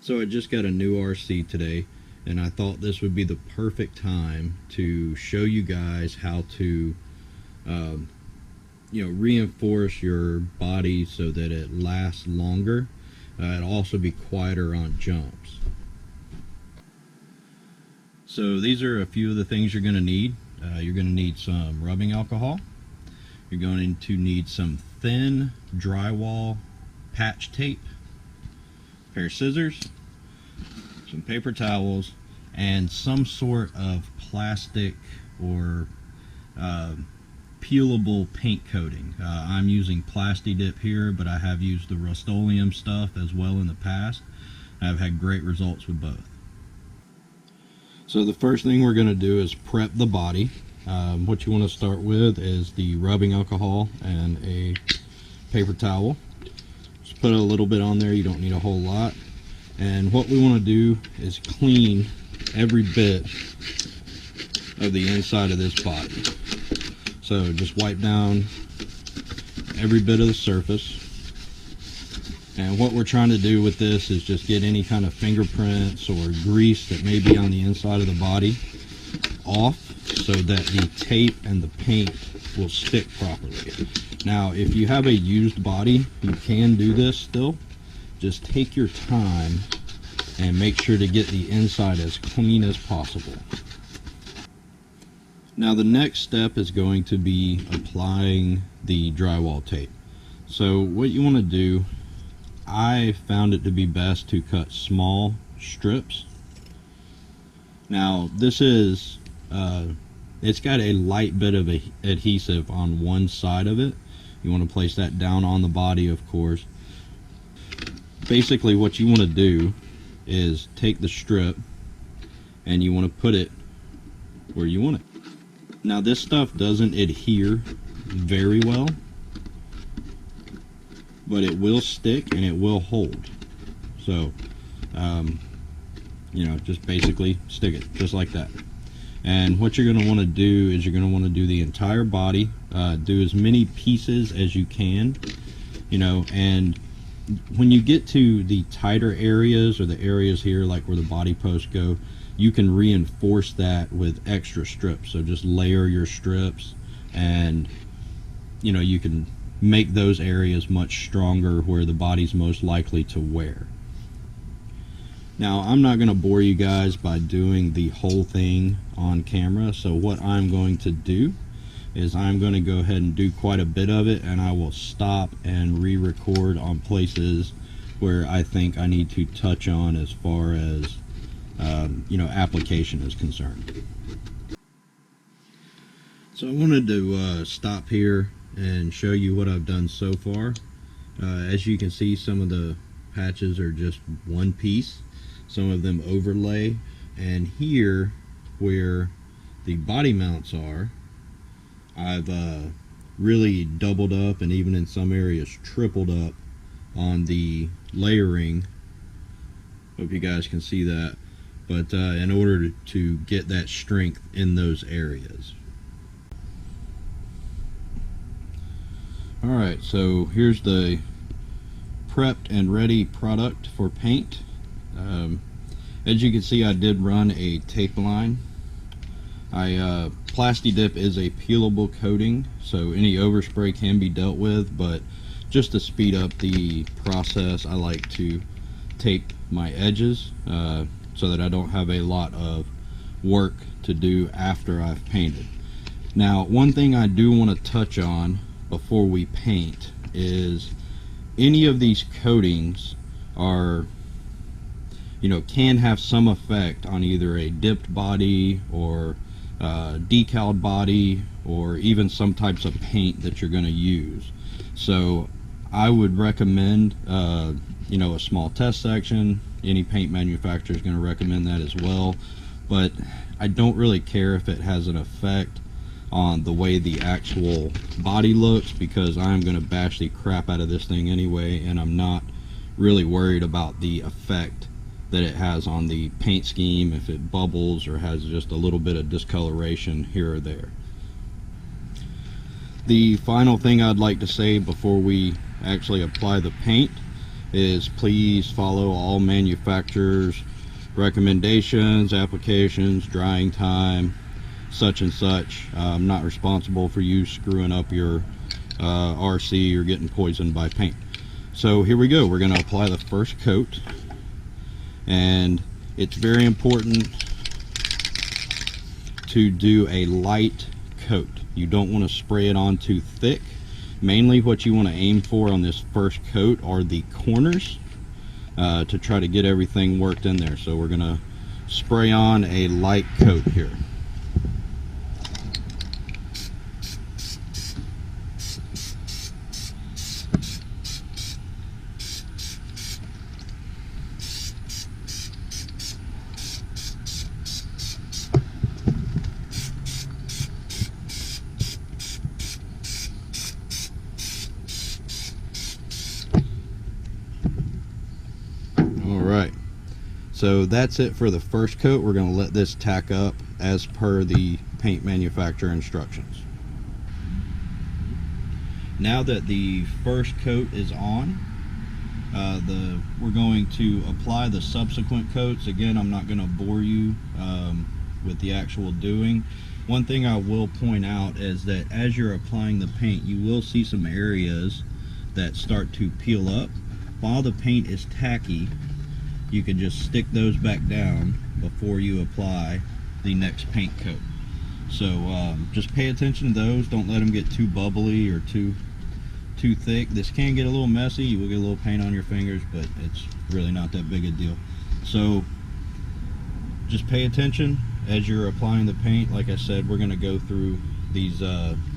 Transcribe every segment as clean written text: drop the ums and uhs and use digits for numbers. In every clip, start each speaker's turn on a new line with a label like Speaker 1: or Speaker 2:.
Speaker 1: So I just got a new RC today, and I thought this would be the perfect time to show you guys how to reinforce your body so that it lasts longer. It'll also be quieter on jumps. So these are a few of the things you're going to need. You're going to need some rubbing alcohol. You're going to need some thin drywall patch tape, a pair of scissors, some paper towels, and some sort of plastic or peelable paint coating. I'm using Plasti-Dip here, but I have used the Rust-Oleum stuff as well in the past. I've had great results with both. So the first thing we're going to do is prep the body. What you want to start with is the rubbing alcohol and a paper towel. Just put a little bit on there, you don't need a whole lot. And what we want to do is clean every bit of the inside of this body. So just wipe down every bit of the surface. And what we're trying to do with this is just get any kind of fingerprints or grease that may be on the inside of the body off, so that the tape and the paint will stick properly. Now, if you have a used body, you can do this still. Just take your time and make sure to get the inside as clean as possible. Now the next step is going to be applying the drywall tape. So what you want to do, I found it to be best to cut small strips. Now this is it's got a light bit of adhesive on one side of it. You want to place that down on the body, of course. Basically what you want to do is take the strip and you want to put it where you want it. Now this stuff doesn't adhere very well, but it will stick and it will hold. So just basically stick it just like that. And what you're going to want to do is you're going to want to do the entire body, do as many pieces as you can, and when you get to the tighter areas or the areas here like where the body posts go, you can reinforce that with extra strips. So just layer your strips, and you can make those areas much stronger where the body's most likely to wear. Now I'm not going to bore you guys by doing the whole thing on camera, so what I'm going to do is I'm going to go ahead and do quite a bit of it, and I will stop and re-record on places where I think I need to touch on as far as application is concerned. So I wanted to stop here and show you what I've done so far. As you can see, some of the patches are just one piece, some of them overlay, and here where the body mounts are, I've really doubled up and even in some areas tripled up on the layering. Hope you guys can see that, but in order to get that strength in those areas. Alright, so here's the prepped and ready product for paint. As you can see, I did run a tape line. Plasti-Dip is a peelable coating, so any overspray can be dealt with, but just to speed up the process, I like to tape my edges so that I don't have a lot of work to do after I've painted. Now, one thing I do want to touch on before we paint is any of these coatings are can have some effect on either a dipped body or decaled body, or even some types of paint that you're going to use. So I would recommend a small test section. Any paint manufacturer is going to recommend that as well, but I don't really care if it has an effect on the way the actual body looks, because I'm going to bash the crap out of this thing anyway, and I'm not really worried about the effect that it has on the paint scheme, if it bubbles or has just a little bit of discoloration here or there. The final thing I'd like to say before we actually apply the paint is please follow all manufacturers' recommendations, applications, drying time, such and such. I'm not responsible for you screwing up your RC or getting poisoned by paint. So here we go. We're going to apply the first coat, and it's very important to do a light coat. You don't want to spray it on too thick. Mainly what you want to aim for on this first coat are the corners, to try to get everything worked in there. So we're going to spray on a light coat here. Alright, so that's it for the first coat. We're going to let this tack up as per the paint manufacturer instructions. Now that the first coat is on, we're going to apply the subsequent coats. Again, I'm not going to bore you with the actual doing. One thing I will point out is that as you're applying the paint, you will see some areas that start to peel up. While the paint is tacky, you can just stick those back down before you apply the next paint coat. So just pay attention to those. Don't let them get too bubbly or too thick. This can get a little messy. You will get a little paint on your fingers, but it's really not that big a deal. So just pay attention as you're applying the paint. Like I said, we're going to go through these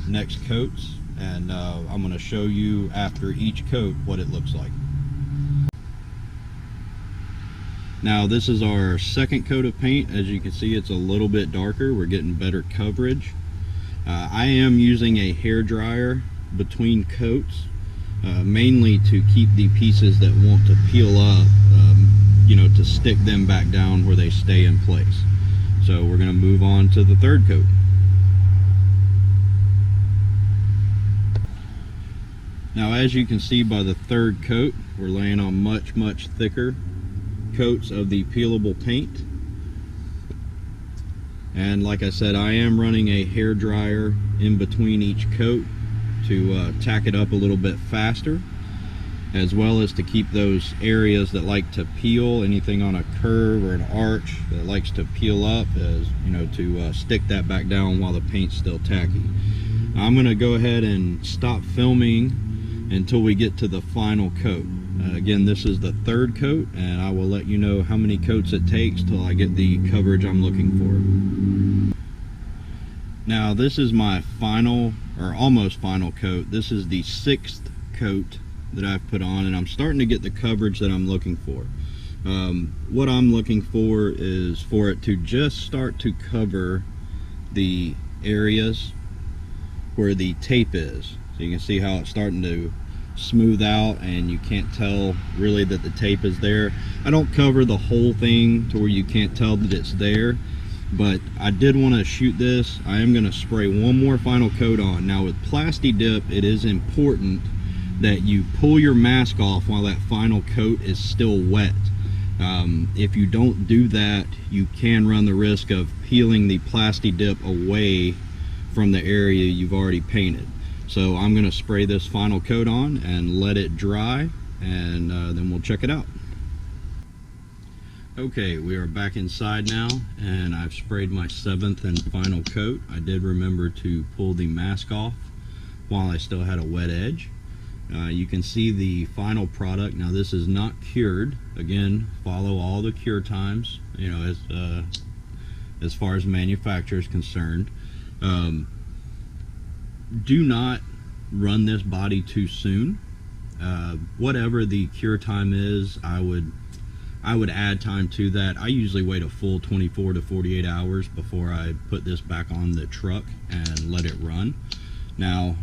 Speaker 1: next coats, and I'm going to show you after each coat what it looks like. Now this is our second coat of paint. As you can see, it's a little bit darker. We're getting better coverage. I am using a hair dryer between coats, mainly to keep the pieces that want to peel up, to stick them back down where they stay in place. So we're going to move on to the third coat. Now as you can see by the third coat, we're laying on much thicker coats of the peelable paint. And like I said, I am running a hair dryer in between each coat to tack it up a little bit faster, as well as to keep those areas that like to peel, anything on a curve or an arch that likes to peel up, as to stick that back down while the paint's still tacky. I'm going to go ahead and stop filming until we get to the final coat. Again, this is the third coat, and I will let you know how many coats it takes till I get the coverage I'm looking for. Now this is my final, or almost final coat. This is the sixth coat that I've put on, and I'm starting to get the coverage that I'm looking for. What I'm looking for is for it to just start to cover the areas where the tape is. So you can see how it's starting to smooth out, and you can't tell really that the tape is there. I don't cover the whole thing to where you can't tell that it's there, but I did want to shoot this. I am going to spray one more final coat on. Now with Plasti-Dip, it is important that you pull your mask off while that final coat is still wet. If you don't do that, you can run the risk of peeling the Plasti-Dip away from the area you've already painted. So I'm going to spray this final coat on and let it dry, and then we'll check it out. Okay, we are back inside now, and I've sprayed my seventh and final coat. I did remember to pull the mask off while I still had a wet edge. You can see the final product. Now this is not cured. Again, follow all the cure times, as far as manufacturer is concerned. Do not run this body too soon. Whatever the cure time is, I would add time to that. I usually wait a full 24 to 48 hours before I put this back on the truck and let it run. Now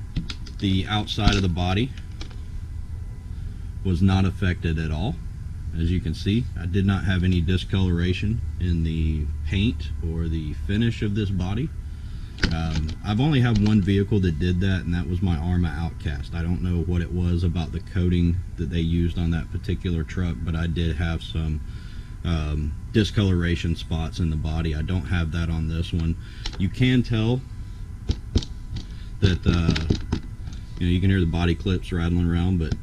Speaker 1: the outside of the body was not affected at all. As you can see, I did not have any discoloration in the paint or the finish of this body. I've only had one vehicle that did that, and that was my Arrma Outcast. I don't know what it was about the coating that they used on that particular truck, but I did have some discoloration spots in the body. I don't have that on this one. You can tell that you can hear the body clips rattling around, but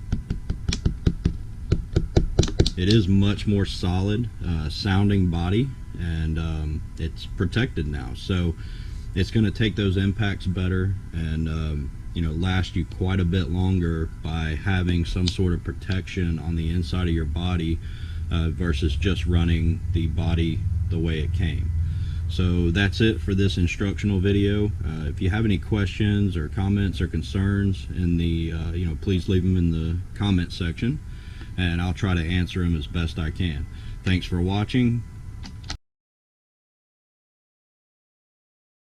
Speaker 1: it is much more solid sounding body, and it's protected now, so it's going to take those impacts better and last you quite a bit longer by having some sort of protection on the inside of your body versus just running the body the way it came. So that's it for this instructional video. If you have any questions or comments or concerns in the please leave them in the comment section, and I'll try to answer them as best I can. Thanks for watching.